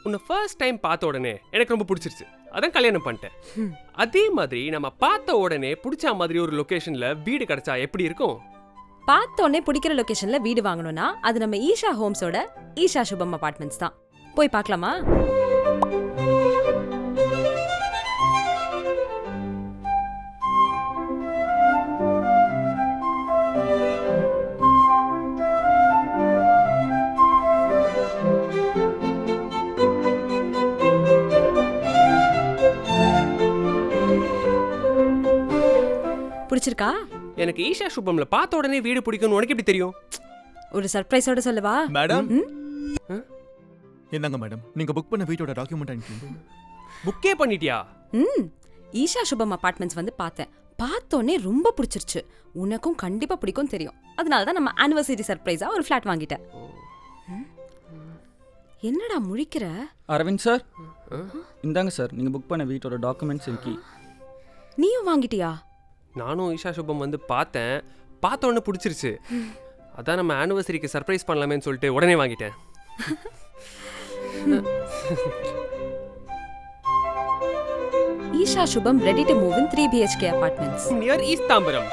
உன்னை first time பார்த்த உடனே எனக்கு ரொம்ப பிடிச்சிருச்சு, அதான் கல்யாணம் பண்ணிட்டேன். அதே மாதிரி நம்ம பார்த்த உடனே பிடிச்ச மாதிரி ஒரு லொகேஷன்ல வீடு கிடைச்சா எப்படி இருக்கும்? பார்த்தோன்னே பிடிக்கிற லொகேஷன்ல வீடு வாங்கணும்னா அது நம்ம ஈஷா ஹோம்ஸோட ஈஷா சுபம் அபார்ட்மெண்ட்ஸ் தான். போய் பார்க்கலாமா? பிடிச்சிருக்கா? எனக்கு ஈஷா சுபம்ல பார்த்த உடனே வீடு பிடிக்கும்னு உனக்கு எப்படி தெரியும்? ஒரு சர்ப்ரைஸோட சொல்லவா? மேடம் என்னங்க மேடம், நீங்க புக் பண்ண வீட்டோட டாக்குமெண்ட் அனுப்பி. புக்கே பண்ணிட்டியா? ஈஷா சுபம் அபார்ட்மெண்ட்ஸ் வந்து பார்த்தேன். பார்த்தோன்னே ரொம்ப பிடிச்சிருச்சு. உனக்கும் கண்டிப்பா பிடிக்கும் தெரியும். அதனால தான் நம்ம ஆனிவர்சரி சர்ப்ரைஸா ஒரு ஃபிளாட் வாங்கிட்டேன். என்னடா முழிக்கிற? அரவிந்த் சார், இந்தாங்க சார் நீங்க புக் பண்ண வீட்டோட டாக்குமெண்ட்ஸ் இருக்கு. நீயும் வாங்கிட்டியா? நானும் ஈஷா சுபம் வந்து பார்த்தேன், பார்த்த உடனே பிடிச்சிருச்சு. அதான் நம்ம ஆனிவர்சரிக்கு சர்ப்ரைஸ் பண்ணலாமேன்னு சொல்லிட்டு உடனே வாங்கிட்டேன். Isha Subham ready to move in 3 BHK apartments near east Tambaram.